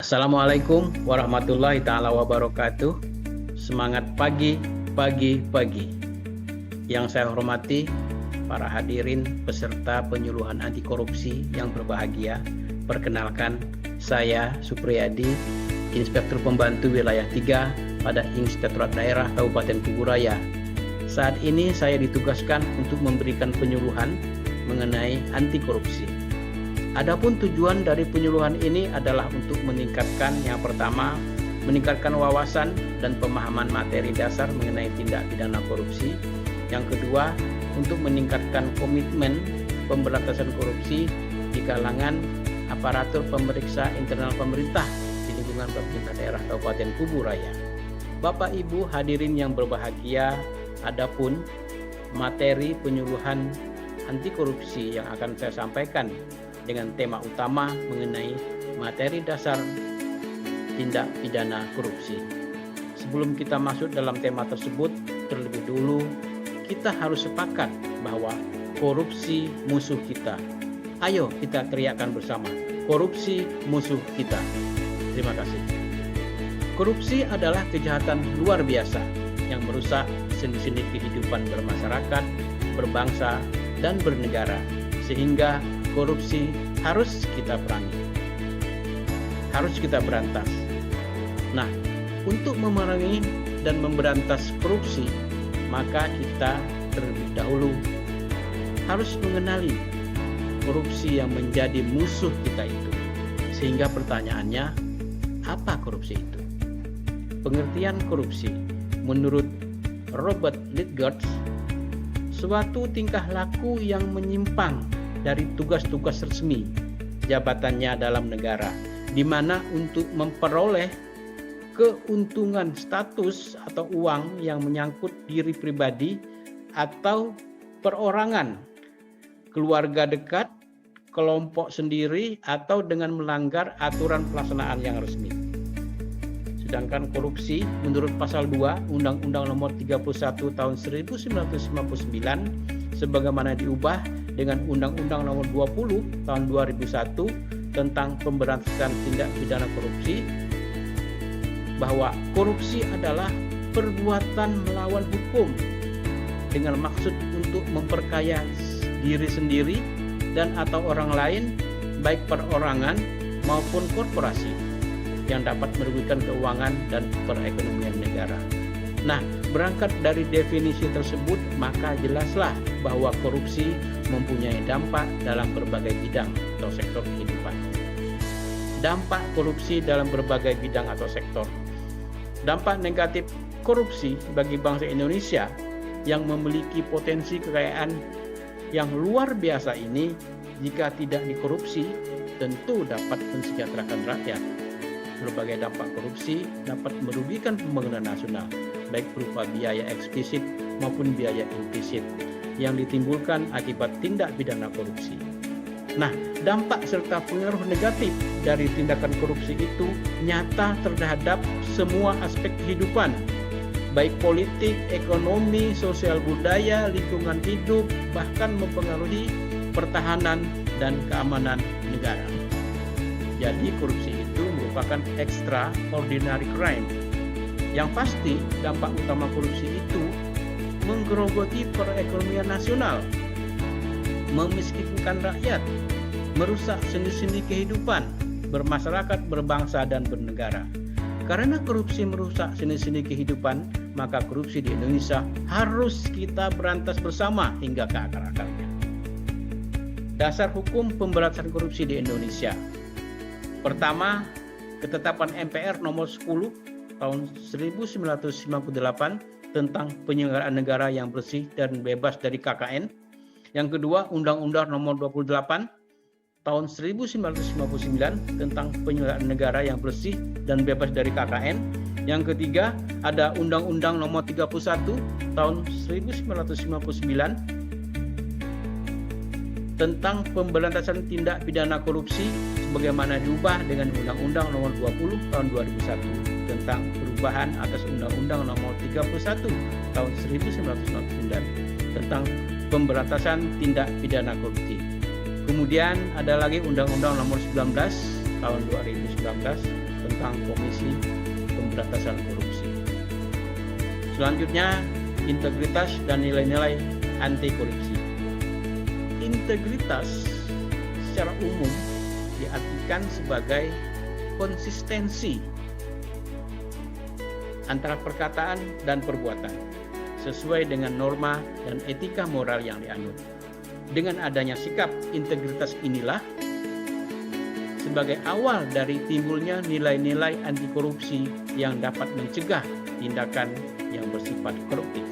Assalamualaikum warahmatullahi ta'ala wabarakatuh. Semangat pagi. Yang saya hormati para hadirin peserta penyuluhan anti korupsi yang berbahagia. Perkenalkan, saya Supriyadi, Inspektur Pembantu Wilayah 3 pada Inspektorat Daerah Kabupaten Kuburaya. Saat ini saya ditugaskan untuk memberikan penyuluhan mengenai anti korupsi. Adapun tujuan dari penyuluhan ini adalah untuk meningkatkan, yang pertama, meningkatkan wawasan dan pemahaman materi dasar mengenai tindak pidana korupsi. Yang kedua, untuk meningkatkan komitmen pemberantasan korupsi di kalangan aparatur pemeriksa internal pemerintah di lingkungan pemerintah daerah Kabupaten Kuburaya. Bapak Ibu hadirin yang berbahagia, adapun materi penyuluhan anti korupsi yang akan saya sampaikan dengan tema utama mengenai materi dasar tindak pidana korupsi. Sebelum kita masuk dalam tema tersebut, terlebih dulu kita harus sepakat bahwa korupsi musuh kita. Ayo kita teriakkan bersama, korupsi musuh kita. Terima kasih. Korupsi adalah kejahatan luar biasa yang merusak sendi-sendi kehidupan bermasyarakat, berbangsa, dan bernegara, sehingga korupsi harus kita perangi, harus kita berantas. Nah, untuk memerangi dan memberantas korupsi, maka kita terlebih dahulu harus mengenali korupsi yang menjadi musuh kita itu. Sehingga pertanyaannya, apa korupsi itu? Pengertian korupsi menurut Robert Lidgard, suatu tingkah laku yang menyimpang dari tugas-tugas resmi jabatannya dalam negara, di mana untuk memperoleh keuntungan status atau uang yang menyangkut diri pribadi atau perorangan, keluarga dekat, kelompok sendiri, atau dengan melanggar aturan pelaksanaan yang resmi. Sedangkan korupsi menurut pasal 2 Undang-Undang Nomor 31 Tahun 1959 sebagaimana diubah dengan Undang-Undang Nomor 20 Tahun 2001 tentang pemberantasan tindak pidana korupsi, bahwa korupsi adalah perbuatan melawan hukum dengan maksud untuk memperkaya diri sendiri dan atau orang lain, baik perorangan maupun korporasi, yang dapat merugikan keuangan dan perekonomian negara. Nah, berangkat dari definisi tersebut, maka jelaslah bahwa korupsi mempunyai dampak dalam berbagai bidang atau sektor kehidupan. Dampak korupsi dalam berbagai bidang atau sektor. Dampak negatif korupsi bagi bangsa Indonesia yang memiliki potensi kekayaan yang luar biasa ini, jika tidak dikorupsi, tentu dapat mensejahterakan rakyat. Berbagai dampak korupsi dapat merugikan pembangunan nasional, baik berupa biaya eksplisit maupun biaya implisit yang ditimbulkan akibat tindak pidana korupsi. Nah, dampak serta pengaruh negatif dari tindakan korupsi itu nyata terhadap semua aspek kehidupan, baik politik, ekonomi, sosial budaya, lingkungan hidup, bahkan mempengaruhi pertahanan dan keamanan negara. Jadi korupsi itu merupakan extraordinary crime. Yang pasti dampak utama korupsi itu menggerogoti perekonomian nasional, memiskinkan rakyat, merusak sendi-sendi kehidupan bermasyarakat, berbangsa, dan bernegara. Karena korupsi merusak sendi-sendi kehidupan, maka korupsi di Indonesia harus kita berantas bersama hingga ke akar-akarnya. Dasar hukum pemberantasan korupsi di Indonesia. Pertama, ketetapan MPR nomor 10 tahun 1998 tentang penyelenggaraan negara yang bersih dan bebas dari KKN. Yang kedua, Undang-Undang nomor 28 tahun 1959 tentang penyelenggaraan negara yang bersih dan bebas dari KKN. Yang ketiga, ada Undang-Undang nomor 31 tahun 1959 tentang pemberantasan tindak pidana korupsi sebagaimana diubah dengan Undang-Undang nomor 20 tahun 2001 tentang perubahan atas Undang-Undang nomor 31 tahun 1999 tentang pemberantasan tindak pidana korupsi. Kemudian ada lagi Undang-Undang nomor 19 tahun 2019 tentang Komisi Pemberantasan Korupsi. Selanjutnya, integritas dan nilai-nilai anti korupsi. Integritas secara umum diartikan sebagai konsistensi antara perkataan dan perbuatan sesuai dengan norma dan etika moral yang dianut. Dengan adanya sikap integritas inilah sebagai awal dari timbulnya nilai-nilai anti korupsi yang dapat mencegah tindakan yang bersifat koruptif.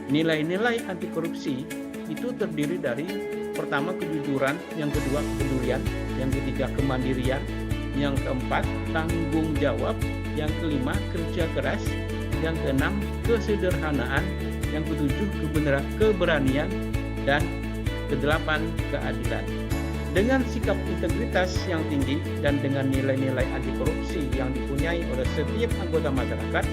Nilai-nilai anti korupsi itu terdiri dari pertama kejujuran, yang kedua kepedulian, yang ketiga kemandirian, yang keempat tanggung jawab, yang kelima kerja keras, yang keenam kesederhanaan, yang ketujuh keberanian, dan kedelapan keadilan. Dengan sikap integritas yang tinggi dan dengan nilai-nilai anti korupsi yang dipunyai oleh setiap anggota masyarakat,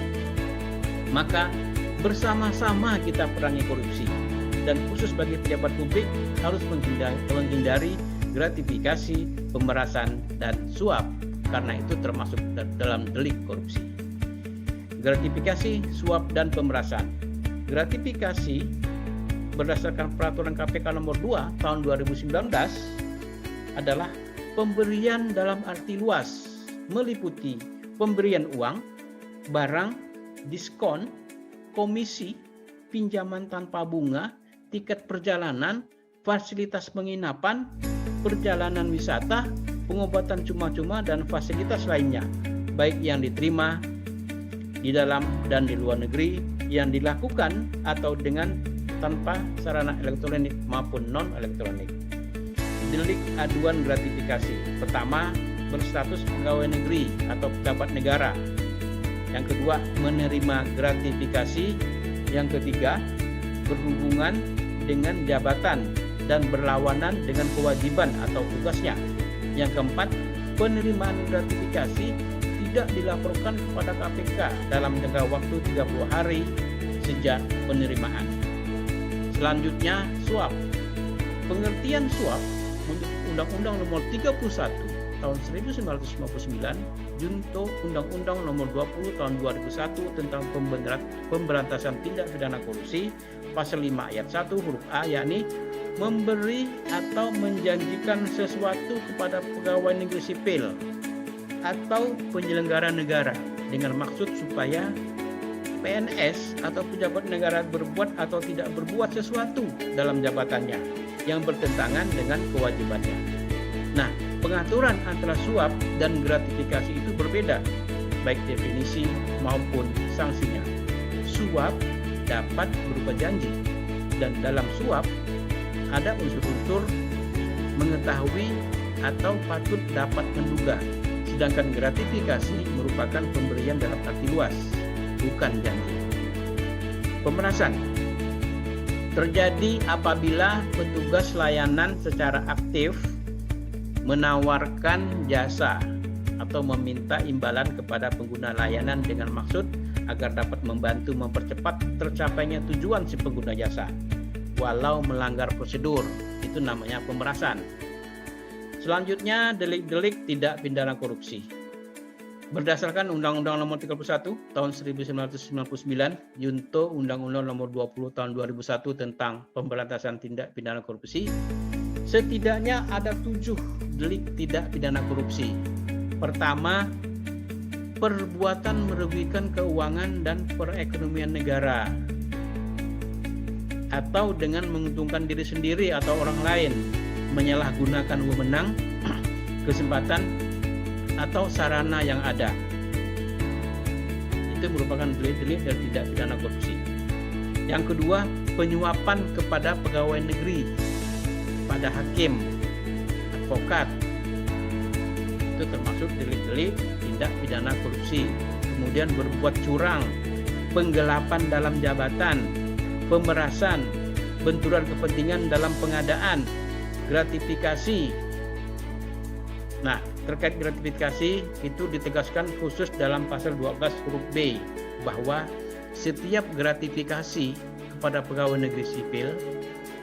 maka bersama-sama kita perangi korupsi, dan khusus bagi pejabat publik harus menghindari gratifikasi, pemerasan, dan suap, karena itu termasuk dalam delik korupsi. Gratifikasi, suap, dan pemerasan. Gratifikasi berdasarkan peraturan KPK nomor 2 tahun 2019 adalah pemberian dalam arti luas, meliputi pemberian uang, barang, diskon, komisi, pinjaman tanpa bunga, tiket perjalanan, fasilitas penginapan, perjalanan wisata, pengobatan cuma-cuma, dan fasilitas lainnya, baik yang diterima di dalam dan di luar negeri, yang dilakukan atau dengan tanpa sarana elektronik maupun non-elektronik. Delik aduan gratifikasi. Pertama, berstatus pegawai negeri atau pejabat negara. Yang kedua, menerima gratifikasi. Yang ketiga, berhubungan dengan jabatan dan berlawanan dengan kewajiban atau tugasnya. Yang keempat, penerimaan gratifikasi tidak dilaporkan kepada KPK dalam jangka waktu 30 hari sejak penerimaan. Selanjutnya, suap. Pengertian suap menurut Undang-Undang Nomor 31 tahun 1959 junto Undang-Undang Nomor 20 tahun 2001 tentang pemberantasan tindak pidana korupsi pasal 5 ayat 1 huruf A, yakni memberi atau menjanjikan sesuatu kepada pegawai negeri sipil atau penyelenggara negara dengan maksud supaya PNS atau pejabat negara berbuat atau tidak berbuat sesuatu dalam jabatannya yang bertentangan dengan kewajibannya. Nah, pengaturan antara suap dan gratifikasi itu berbeda, baik definisi maupun sanksinya. Suap dapat berupa janji, dan dalam suap ada unsur-unsur mengetahui atau patut dapat menduga, sedangkan gratifikasi merupakan pemberian dalam arti luas, bukan janji. Pemerasan terjadi apabila petugas layanan secara aktif menawarkan jasa atau meminta imbalan kepada pengguna layanan dengan maksud agar dapat membantu mempercepat tercapainya tujuan si pengguna jasa, walau melanggar prosedur. Itu namanya pemerasan. Selanjutnya, delik-delik tidak pidana korupsi. Berdasarkan Undang-Undang Nomor 31 tahun 1999 junto Undang-Undang Nomor 20 tahun 2001 tentang pemberantasan tindak pidana korupsi, setidaknya ada 7 delik tidak pidana korupsi. Pertama, perbuatan merugikan keuangan dan perekonomian negara atau dengan menguntungkan diri sendiri atau orang lain, menyalahgunakan wewenang, kesempatan, atau sarana yang ada. Itu merupakan delik-delik dan tidak pidana korupsi. Yang kedua, penyuapan kepada pegawai negeri, pada hakim, advokat. Itu termasuk delik-delik tindak pidana korupsi. Kemudian berbuat curang, penggelapan dalam jabatan, pemerasan, benturan kepentingan dalam pengadaan, gratifikasi. Nah, terkait gratifikasi itu ditegaskan khusus dalam pasal 12 huruf B bahwa setiap gratifikasi kepada pegawai negeri sipil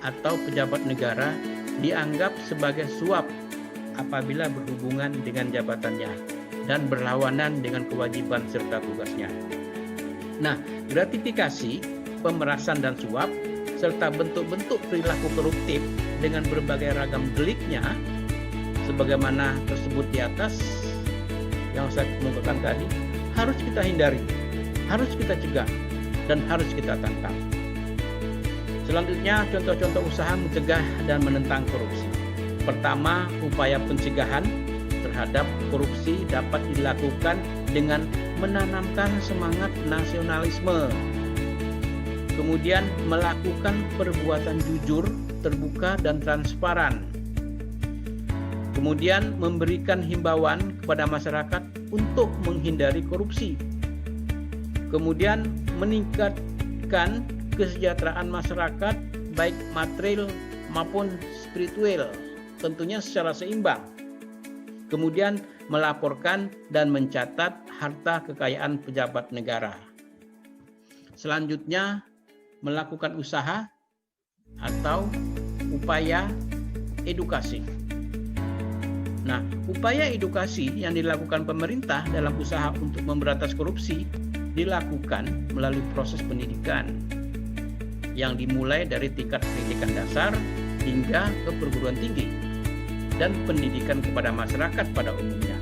atau pejabat negara dianggap sebagai suap apabila berhubungan dengan jabatannya. dan berlawanan dengan kewajiban serta tugasnya. Nah, gratifikasi, pemerasan dan suap, serta bentuk-bentuk perilaku koruptif dengan berbagai ragam deliknya, sebagaimana tersebut di atas yang saya kemukakan tadi, harus kita hindari, harus kita cegah, dan harus kita tangkap. Selanjutnya, contoh-contoh usaha mencegah dan menentang korupsi. Pertama, upaya pencegahan terhadap korupsi dapat dilakukan dengan menanamkan semangat nasionalisme. Kemudian, melakukan perbuatan jujur, terbuka, dan transparan. Kemudian, memberikan himbauan kepada masyarakat untuk menghindari korupsi. Kemudian, meningkatkan kesejahteraan masyarakat baik material maupun spiritual, tentunya secara seimbang. Kemudian melaporkan dan mencatat harta kekayaan pejabat negara. Selanjutnya melakukan usaha atau upaya edukasi. Nah, upaya edukasi yang dilakukan pemerintah dalam usaha untuk memberantas korupsi dilakukan melalui proses pendidikan yang dimulai dari tingkat pendidikan dasar hingga ke perguruan tinggi dan pendidikan kepada masyarakat pada umumnya.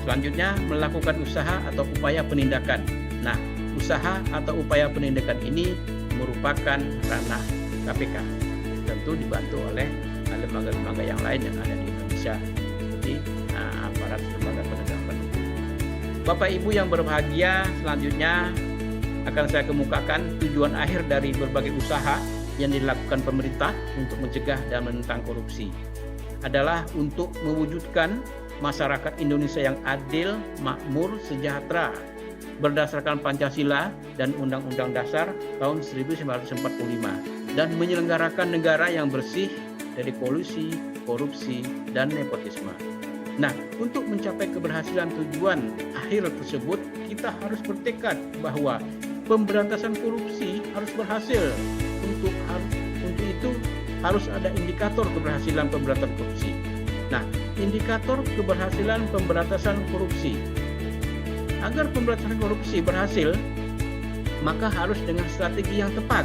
Selanjutnya, melakukan usaha atau upaya penindakan. Nah, usaha atau upaya penindakan ini merupakan ranah KPK, tentu dibantu oleh lembaga-lembaga yang lain yang ada di Indonesia, seperti aparat lembaga penegakan hukum. Bapak Ibu yang berbahagia, selanjutnya akan saya kemukakan tujuan akhir dari berbagai usaha yang dilakukan pemerintah untuk mencegah dan menentang korupsi adalah untuk mewujudkan masyarakat Indonesia yang adil, makmur, sejahtera berdasarkan Pancasila dan Undang-Undang Dasar tahun 1945 dan menyelenggarakan negara yang bersih dari kolusi, korupsi, dan nepotisme. Nah, untuk mencapai keberhasilan tujuan akhir tersebut, kita harus bertekad bahwa pemberantasan korupsi harus berhasil. Untuk itu harus ada indikator keberhasilan pemberantasan korupsi. Nah, indikator keberhasilan pemberantasan korupsi. Agar pemberantasan korupsi berhasil, maka harus dengan strategi yang tepat.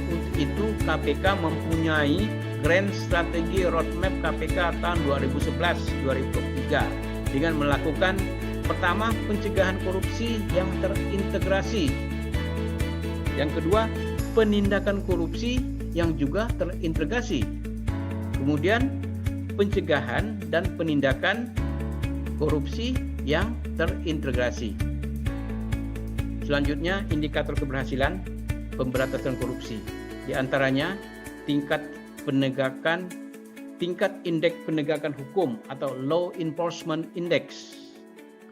Untuk itu, KPK mempunyai Grand Strategi Roadmap KPK tahun 2011-2023 dengan melakukan pertama, pencegahan korupsi yang terintegrasi. Yang kedua, penindakan korupsi yang juga terintegrasi. Kemudian, pencegahan dan penindakan korupsi yang terintegrasi. Selanjutnya, indikator keberhasilan pemberantasan korupsi. Di antaranya, tingkat indeks penegakan hukum atau Law Enforcement Index.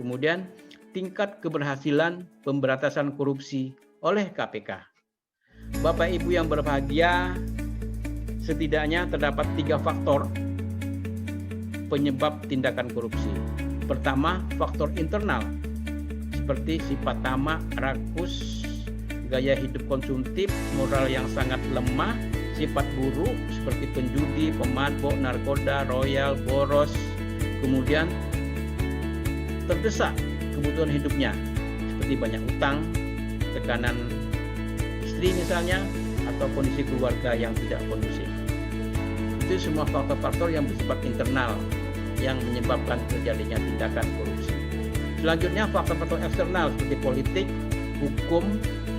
Kemudian, tingkat keberhasilan pemberantasan korupsi oleh KPK. Bapak Ibu yang berbahagia, setidaknya terdapat 3 faktor penyebab tindakan korupsi. Pertama, faktor internal seperti sifat tamak, rakus, gaya hidup konsumtif, moral yang sangat lemah, sifat buruk seperti penjudi, pemabuk, narkoba, royal, boros, kemudian terdesak kebutuhan hidupnya seperti banyak utang, tekanan istri misalnya, atau kondisi keluarga yang tidak kondusif. Itu semua faktor-faktor yang bersifat internal yang menyebabkan terjadinya tindakan korupsi. Selanjutnya, faktor-faktor eksternal seperti politik, hukum,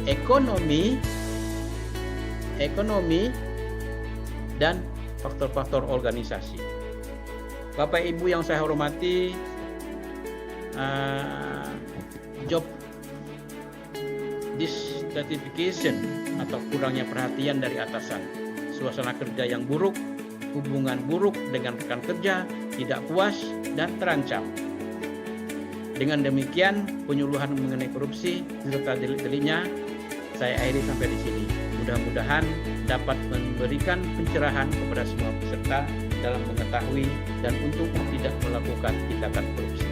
ekonomi, dan faktor-faktor organisasi. Bapak Ibu yang saya hormati, job dissatisfaction atau kurangnya perhatian dari atasan, suasana kerja yang buruk, hubungan buruk dengan rekan kerja, tidak puas dan terancam. Dengan demikian, penyuluhan mengenai korupsi serta delik-deliknya saya akhiri sampai di sini. Mudah-mudahan dapat memberikan pencerahan kepada semua peserta dalam mengetahui dan untuk tidak melakukan tindakan korupsi.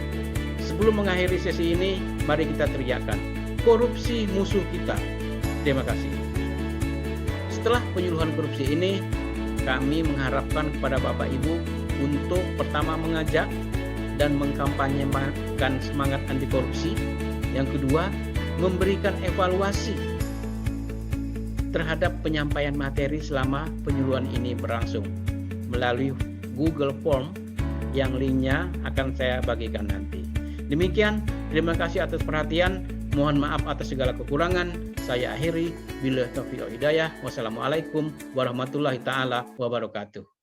Sebelum mengakhiri sesi ini, mari kita teriakkan, korupsi musuh kita. Terima kasih. Setelah penyuluhan korupsi ini, kami mengharapkan kepada Bapak Ibu untuk pertama mengajak dan mengkampanyekan semangat anti korupsi. Yang kedua, memberikan evaluasi terhadap penyampaian materi selama penyuluhan ini berlangsung melalui Google Form yang linknya akan saya bagikan nanti. Demikian, terima kasih atas perhatian. Mohon maaf atas segala kekurangan. Saya akhiri. Billahi taufiq wal hidayah. Wassalamualaikum warahmatullahi taala wabarakatuh.